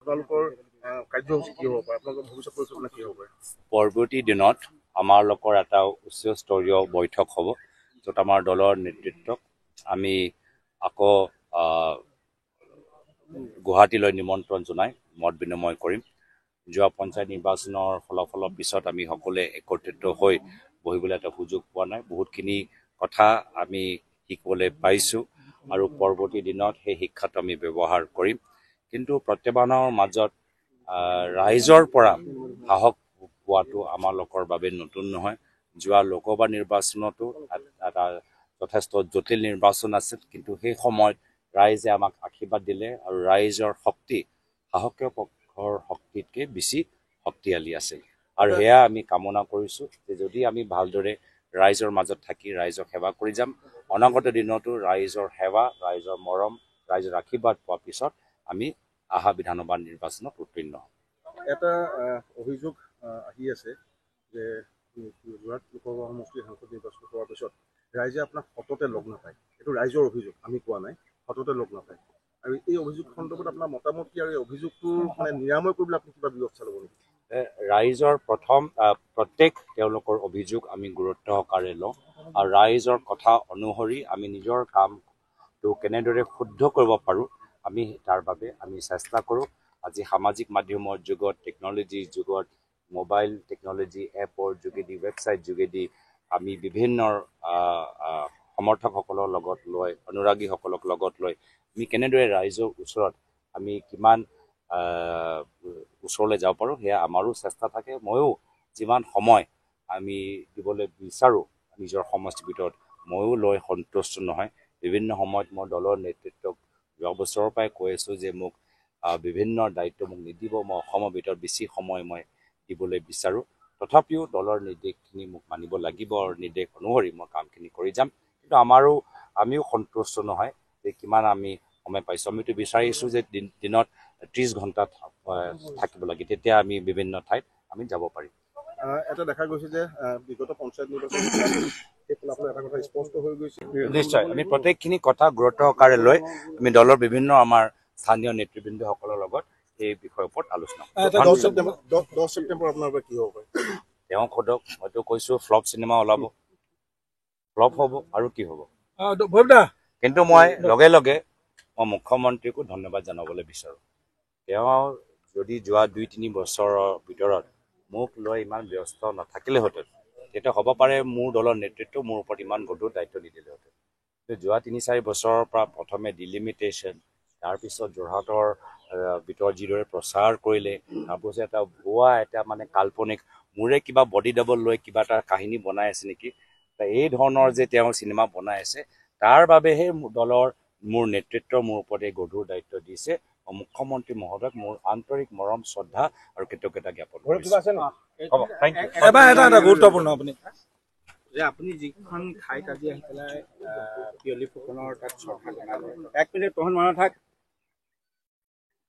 আপোনালোকৰ কাৰ্যসূচী কি হ'ব পাৰে, আপোনালোকৰ ভৱিষ্যত পৰিকল্পনা কি হ'ব পাৰে? পৰৱৰ্তী দিনত আমাৰ লোকৰ এটা উচ্চস্তৰীয় বৈঠক হ'ব, য'ত আমাৰ দলৰ নেতৃত্বক আমি আকৌ গুৱাহাটীলৈ নিমন্ত্ৰণ জনাই মত বিনিময় কৰিম। যোৱা পঞ্চায়ত নিৰ্বাচনৰ ফলাফলৰ পিছত আমি সকলোৱে একত্ৰিত হৈ বহিবলৈ এটা সুযোগ পোৱা নাই। বহুতখিনি কথা আমি শিকিবলৈ পাইছোঁ আৰু পৰৱৰ্তী দিনত সেই শিক্ষাটো আমি ব্যৱহাৰ কৰিম। কিন্তু প্ৰত্যাহ্বানৰ মাজত ৰাইজৰ পৰা সাহস পোৱাটো আমাৰ লোকৰ বাবে নতুন নহয়। যোৱা লোকসভা নিৰ্বাচনতো এটা যথেষ্ট জটিল নিৰ্বাচন আছিল, কিন্তু সেই সময়ত ৰাইজে আমাক আশীৰ্বাদ দিলে আৰু ৰাইজৰ শক্তি সাহসীয় পক্ষৰ শক্তিতকৈ বেছি শক্তিশালী আছিল। আৰু সেয়া আমি কামনা কৰিছোঁ যে যদি আমি ভালদৰে ৰাইজৰ মাজত থাকি ৰাইজক সেৱা কৰি যাম, অনাগত দিনতো ৰাইজৰ সেৱা, ৰাইজৰ মৰম, ৰাইজৰ আশীৰ্বাদ পোৱাৰ পিছত আমি অহা বিধানসভা নিৰ্বাচনত উত্তীৰ্ণ হ'ম। এটা অভিযোগ আহি আছে যে যোৰহাট লোকসভা সমষ্টিৰ সাংসদ নিৰ্বাচন কৰাৰ পিছত ৰাইজে আপোনাক সততে লগ নাপায়। এইটো ৰাইজৰ অভিযোগ, আমি কোৱা নাই, সততে লগ নাপায়। আৰু এই অভিযোগ সন্দৰ্ভত আপোনাৰ মতামত কি, আৰু এই অভিযোগটো মানে নিৰাময় কৰিবলৈ আপুনি কিবা ব্যৱস্থা ল'ব নেকি? ৰাইজৰ প্ৰত্যেক তেওঁলোকৰ অভিযোগ আমি গুৰুত্ব সহকাৰে লওঁ আৰু ৰাইজৰ কথা অনুসৰি আমি নিজৰ কামটো কেনেদৰে শুদ্ধ কৰিব পাৰোঁ আমি তাৰ বাবে আমি চেষ্টা কৰোঁ। আজি সামাজিক মাধ্যমৰ যুগত, টেকন'লজিৰ যুগত, মোবাইল টেকন'লজি এপৰ যোগেদি, ৱেবছাইট যোগেদি আমি বিভিন্ন সমৰ্থকসকলৰ লগত লৈ, অনুৰাগীসকলক লগত লৈ আমি কেনেদৰে ৰাইজৰ ওচৰত আমি কিমান ওচৰলৈ যাব পাৰোঁ সেয়া আমাৰো চেষ্টা থাকে। ময়ো যিমান সময় আমি দিবলৈ বিচাৰোঁ নিজৰ সমষ্টিৰ ভিতৰত, ময়ো লৈ সন্তুষ্ট নহয়। বিভিন্ন সময়ত মই দলৰ নেতৃত্বক যোৱা বছৰৰ পৰাই কৈ আছোঁ যে মোক বিভিন্ন দায়িত্ব মোক নিদিব, মই অসমৰ ভিতৰত বেছি সময় মই দিবলৈ বিচাৰোঁ। তথাপিও দলৰ নিৰ্দেশখিনি মোক মানিব লাগিব আৰু নিৰ্দেশ অনুসৰি মই কামখিনি কৰি যাম। কিন্তু আমিও সন্তুষ্ট নহয় যে কিমান আমি সময় পাইছোঁ। আমিতো বিচাৰিছোঁ যে দিনত 30 ঘণ্টা থাকিব লাগে, তেতিয়া আমি বিভিন্ন ঠাইত আমি যাব পাৰিম। এটা দেখা গৈছে যে বিগত পঞ্চায়ত নিৰ্বাচন সেই ফলাফল এটা কথা স্পষ্ট হৈ গৈছে। নিশ্চয় আমি প্ৰত্যেকখিনি কথা গুৰুত্ব সহকাৰে লৈ আমি দলৰ বিভিন্ন আমাৰ স্থানীয় নেতৃবৃন্দসকলৰ লগত এই বিষয়ৰ ওপৰত আলোচনা কৰিম। 10 ছেপ্টেম্বৰ আপোনাৰ বাবে কি হ'ব পাৰে? তেওঁক সোধক, হয়তো কৈছোঁ ফ্লপ চিনেমা ওলাব, ফ্লপ হ'ব আৰু কি হ'ব। কিন্তু মই লগে লগে মই মুখ্যমন্ত্ৰীকো ধন্যবাদ জনাবলৈ বিচাৰোঁ। তেওঁ যদি যোৱা 2-3 বছৰৰ ভিতৰত মোক লৈ ইমান ব্যস্ত নাথাকিলেহেঁতেন, তেতিয়া হ'ব পাৰে মোৰ দলৰ নেতৃত্ব মোৰ ওপৰত ইমান গধুৰ দায়িত্ব নিদিলেহেঁতেন। যোৱা 3-4 বছৰৰ পৰা প্ৰথমে ডিলিমিটেশ্যন, তাৰপিছত যোৰহাটৰ ভিতৰত যিদৰে প্ৰচাৰ কৰিলে, তাৰপিছত এটা ভুৱা এটা মানে কাল্পনিক মোৰে কিবা বডি ডাবল লৈ কিবা এটা কাহিনী বনাই আছে নেকি, এই ধৰণৰ যে তেওঁ চিনেমা বনাই আছে, তাৰ বাবেহে দলৰ মোৰ নেতৃত্ব মোৰ ওপৰত এই গধুৰ দায়িত্ব দিছে। মুখ্যমন্ত্ৰী মহোদয়ক মোৰ আন্তৰিক মৰম, শ্ৰদ্ধা আৰু কৃতজ্ঞতা জ্ঞাপন কৰিছোঁ। এটা গুৰুত্বপূৰ্ণ আপুনি যিখন ঠাইত আজি আহি পেলাই পিয়লি ফুকনৰ তাত শ্ৰদ্ধা জনালে, 1 মিনিট তহন মনত থাক।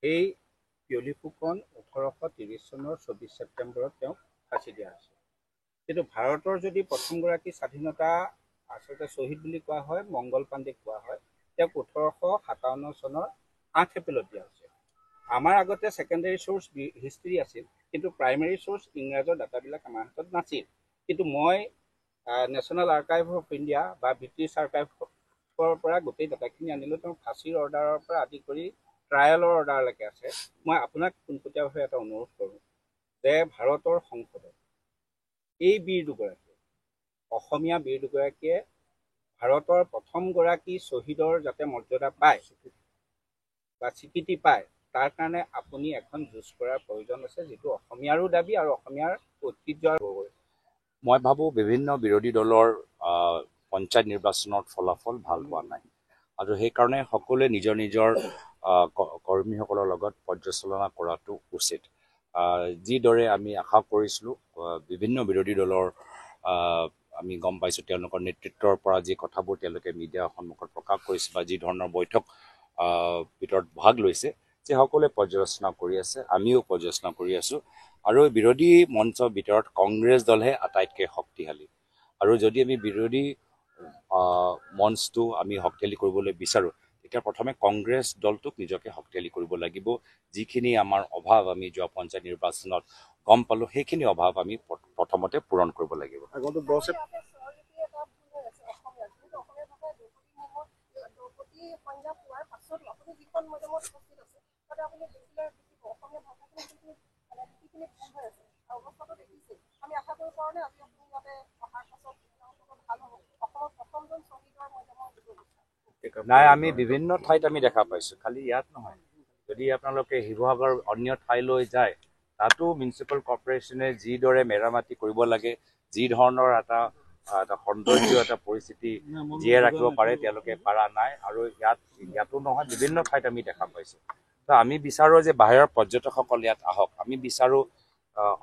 এই পিয়লি ফুকন 1830 চনৰ 24 ছেপ্টেম্বৰত তেওঁক ফাঁচি দিয়া হৈছিল। কিন্তু ভাৰতৰ যদি প্ৰথমগৰাকী স্বাধীনতা আচলতে শ্বহীদ বুলি কোৱা হয়, মংগল পাণ্ডেক কোৱা হয়। তেওঁক 1857 চনৰ 8 এপ্ৰিলত দিয়া হৈছে। আমাৰ আগতে ছেকেণ্ডাৰী চ'ৰ্চ হিষ্ট্ৰী আছিল, কিন্তু প্ৰাইমেৰী চ'ৰ্চ ইংৰাজৰ ডাটাবিলাক আমাৰ হাতত নাছিল। কিন্তু মই নেশ্যনেল আৰ্কাইভ অফ ইণ্ডিয়া বা ব্ৰিটিছ আৰ্কাইভৰ পৰা গোটেই ডাটাখিনি আনিলোঁ। তেওঁ ফাঁচীৰ অৰ্ডাৰৰ পৰা আদি কৰি ট্ৰায়েলৰ অৰ্ডাৰলৈকে আছে। মই আপোনাক পোনপটীয়াভাৱে এটা অনুৰোধ কৰোঁ যে ভাৰতৰ সংসদত এই বীৰ দুগৰাকীয়ে, অসমীয়া বীৰ দুগৰাকীয়ে ভাৰতৰ প্ৰথমগৰাকী শ্বহীদৰ যাতে মৰ্যাদা পায় বা স্বীকৃতি পায়, তাৰ কাৰণে আপুনি এখন যুঁজ কৰাৰ প্ৰয়োজন আছে, যিটো অসমীয়াৰো দাবী আৰু অসমীয়াৰ ঐতিহ্যৰ। মই ভাবোঁ বিভিন্ন বিৰোধী দলৰ পঞ্চায়ত নিৰ্বাচনৰ ফলাফল ভাল হোৱা নাই আৰু সেইকাৰণে সকলোৱে নিজৰ নিজৰ কৰ্মীসকলৰ লগত পৰ্যালোচনা কৰাটো উচিত। যিদৰে আমি আশা কৰিছিলোঁ, বিভিন্ন বিৰোধী দলৰ আমি গম পাইছোঁ তেওঁলোকৰ নেতৃত্বৰ পৰা যি কথাবোৰ তেওঁলোকে মিডিয়াৰ সন্মুখত প্ৰকাশ কৰিছে বা যি ধৰণৰ বৈঠক ভিতৰত ভাগ লৈছে, যে সকলোৱে পৰ্যালোচনা কৰি আছে, আমিও পৰ্যালোচনা কৰি আছোঁ। আৰু বিৰোধী মঞ্চৰ ভিতৰত কংগ্ৰেছ দলহে আটাইতকৈ শক্তিশালী। আৰু যদি আমি বিৰোধী মঞ্চটো আমি শক্তিশালী কৰিবলৈ বিচাৰোঁ, এতিয়া প্ৰথমে কংগ্ৰেছ দলটোক নিজকে শক্তিশালী কৰিব লাগিব। যিখিনি আমাৰ অভাৱ আমি যোৱা পঞ্চায়ত নিৰ্বাচনত গম পালোঁ, সেইখিনি অভাৱ আমি প্ৰথমতে পূৰণ কৰিব লাগিব। আগন্তুক 10 নাই, আমি বিভিন্ন ঠাইত আমি দেখা পাইছোঁ, খালি ইয়াত নহয়। যদি আপোনালোকে শিৱসাগৰ অন্য ঠাইলৈ যায়, তাতো মিউনিচিপেল কৰ্পৰেশ্যনে যিদৰে মেৰামতি কৰিব লাগে, যি ধৰণৰ এটা সৌন্দৰ্য এটা পৰিস্থিতি জীয়াই ৰাখিব পাৰে, তেওঁলোকে পাৰা নাই। আৰু ইয়াতো নহয়, বিভিন্ন ঠাইত আমি দেখা পাইছোঁ। তো আমি বিচাৰোঁ যে বাহিৰৰ পৰ্যটকসকল ইয়াত আহক, আমি বিচাৰোঁ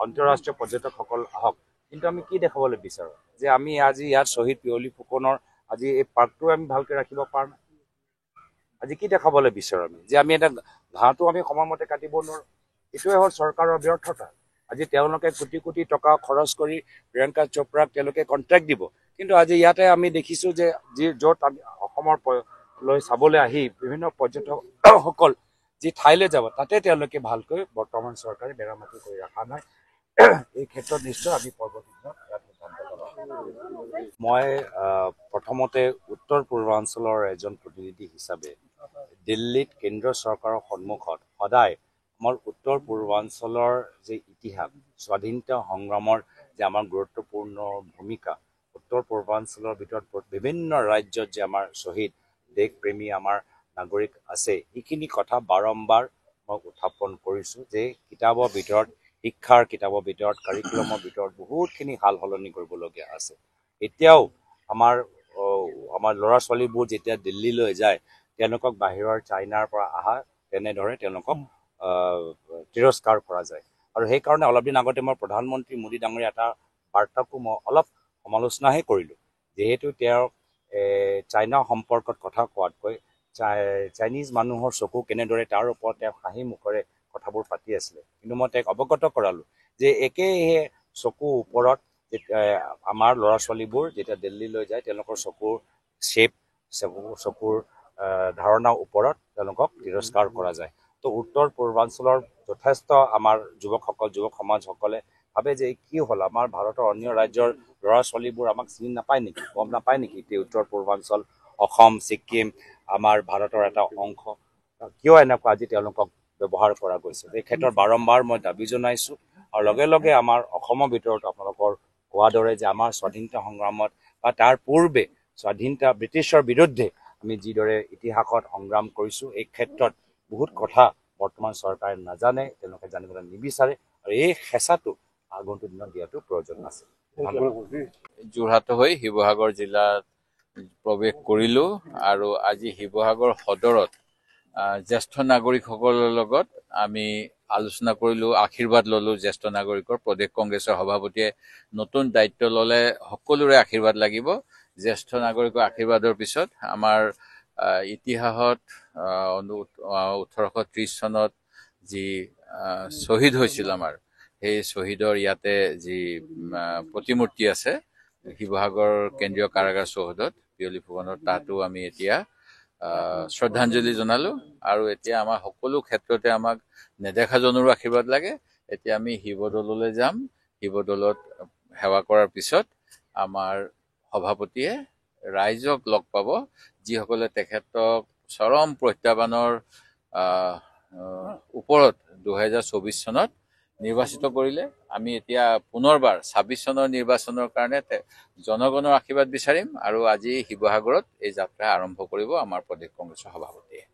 আন্তঃৰাষ্ট্ৰীয় পৰ্যটকসকল আহক। কিন্তু আমি কি দেখাবলৈ বিচাৰোঁ যে আমি আজি ইয়াত শ্বহীদ পিয়লি ফুকনৰ আজি এই পাৰ্কটো আমি ভালকৈ ৰাখিব পৰা নাই। আজি কি দেখাবলৈ বিচাৰোঁ আমি যে আমি এটা ঘাঁহটো আমি সময়মতে কাটিব নোৱাৰোঁ। এইটোৱে হ'ল চৰকাৰৰ ব্যৰ্থতা। আজি তেওঁলোকে কোটি কোটি টকা খৰচ কৰি প্ৰিয়ংকা চোপ্ৰাক তেওঁলোকে কণ্ট্ৰেক্ট দিব, কিন্তু আজি ইয়াতে আমি দেখিছোঁ যে য'ত আমি অসমৰ লৈ চাবলৈ আহি বিভিন্ন পৰ্যটকসকল যি ঠাইলৈ যাব, তাতে তেওঁলোকে ভালকৈ বৰ্তমান চৰকাৰে মেৰামতি কৰি ৰখা নাই। এই ক্ষেত্ৰত নিশ্চয় আমি পৰৱৰ্তী দিনত ইয়াত সিদ্ধান্ত ল'ম। মই প্ৰথমতে উত্তৰ পূৰ্বাঞ্চলৰ এজন প্ৰতিনিধি হিচাপে দিল্লীত কেন্দ্ৰীয় চৰকাৰৰ সন্মুখত সদায় আমাৰ উত্তৰ পূৰ্বাঞ্চলৰ যে ইতিহাস, স্বাধীনতা সংগ্ৰামৰ যে আমাৰ গুৰুত্বপূৰ্ণ ভূমিকা, উত্তৰ পূৰ্বাঞ্চলৰ ভিতৰত বিভিন্ন ৰাজ্যত যে আমাৰ শ্বহীদ দেশপ্ৰেমী আমাৰ নাগৰিক আছে, এইখিনি কথা বাৰম্বাৰ মই উত্থাপন কৰিছোঁ যে কিতাপৰ ভিতৰত, শিক্ষাৰ কিতাপৰ ভিতৰত, কাৰিকুলামৰ ভিতৰত বহুতখিনি সাল সলনি কৰিবলগীয়া আছে। এতিয়াও আমাৰ ল'ৰা ছোৱালীবোৰ যেতিয়া দিল্লীলৈ যায়, তেওঁলোকক বাহিৰৰ চাইনাৰ পৰা অহা তেনেদৰে তেওঁলোকক তিৰস্কাৰ কৰা যায়। আৰু সেইকাৰণে অলপ দিন আগতে মই প্ৰধানমন্ত্ৰী মোদী ডাঙৰীয়া এটা বাৰ্তাকো মই অলপ সমালোচনাহে কৰিলোঁ, যিহেতু তেওঁ চাইনা সম্পৰ্কত কথা কোৱাতকৈ চাইনিজ মানুহৰ চকু কেনেদৰে তাৰ ওপৰত তেওঁ হাঁহি মুখেৰে কথাবোৰ পাতি আছিলে। কিন্তু মই তেওঁক অৱগত কৰালোঁ যে একেহে চকুৰ ওপৰত আমাৰ ল'ৰা ছোৱালীবোৰ যেতিয়া দিল্লীলৈ যায়, তেওঁলোকৰ চকুৰ শ্বেপ, চকুৰ ধাৰণাৰ ওপৰত তেওঁলোকক তিৰস্কাৰ কৰা যায়। তো উত্তৰ পূৰ্বাঞ্চলৰ যথেষ্ট আমাৰ যুৱক সমাজসকলে ভাবে যে কি হ'ল, আমাৰ ভাৰতৰ অন্য ৰাজ্যৰ ল'ৰা ছোৱালীবোৰ আমাক চিনি নাপায় নেকি, গম নাপায় নেকি যে উত্তৰ পূৰ্বাঞ্চল, অসম, ছিক্কিম আমাৰ ভাৰতৰ এটা অংশ, কিয় এনেকুৱা আজি তেওঁলোকক ব্যৱহাৰ কৰা গৈছে। এই ক্ষেত্ৰত বাৰম্বাৰ মই দাবী জনাইছোঁ। আৰু লগে লগে আমাৰ অসমৰ ভিতৰত আপোনালোকৰ কোৱাৰ দৰে যে আমাৰ স্বাধীনতা সংগ্ৰামত বা তাৰ পূৰ্বে ব্ৰিটিছৰ বিৰুদ্ধে আমি যিদৰে ইতিহাসত সংগ্ৰাম কৰিছোঁ, এই ক্ষেত্ৰত বহুত কথা বৰ্তমান চৰকাৰে নাজানে, তেওঁলোকে জানিবলৈ নিবিচাৰে। আৰু এই হেঁচাটো আগন্তুক দিনত দিয়াটো প্ৰয়োজন আছে। যোৰহাট হৈ শিৱসাগৰ জিলাত প্ৰৱেশ কৰিলোঁ আৰু আজি শিৱসাগৰ সদৰত জ্যেষ্ঠ নাগৰিকসকলৰ লগত আমি আলোচনা কৰিলোঁ, আশীৰ্বাদ ল'লোঁ। জ্যেষ্ঠ নাগৰিকৰ প্ৰদেশ কংগ্ৰেছৰ সভাপতিয়ে নতুন দায়িত্ব ল'লে সকলোৰে আশীৰ্বাদ লাগিব। জ্যেষ্ঠ নাগৰিকৰ আশীৰ্বাদৰ পিছত আমাৰ ইতিহাসত 1830 চনত যি শ্বহীদ হৈছিল আমাৰ, সেই শ্বহীদৰ ইয়াতে যি প্ৰতিমূৰ্তি আছে শিৱসাগৰ কেন্দ্ৰীয় কাৰাগাৰ চৌহদত পিয়লি ফুকনৰ, তাতো আমি এতিয়া শ্ৰদ্ধাঞ্জলি জনালোঁ। আৰু এতিয়া আমাৰ সকলো ক্ষেত্ৰতে আমাক নেদেখাজনৰো আশীৰ্বাদ লাগে। এতিয়া আমি শিৱদৌললৈ যাম। শিৱদৌলত সেৱা কৰাৰ পিছত আমাৰ সভাপতিয়ে ৰাইজক লগ পাব, যিসকলে তেখেতক চৰম প্ৰত্যাহ্বানৰ ওপৰত 2024 চনত নিৰ্বাচিত কৰিলে। আমি এতিয়া পুনৰবাৰ 26 চনৰ নিৰ্বাচনৰ কাৰণে জনগণৰ আশীৰ্বাদ বিচাৰিম। আৰু আজি শিৱসাগৰত এই যাত্ৰা আৰম্ভ কৰিব আমাৰ প্ৰদেশ কংগ্ৰেছৰ সভাপতিয়ে।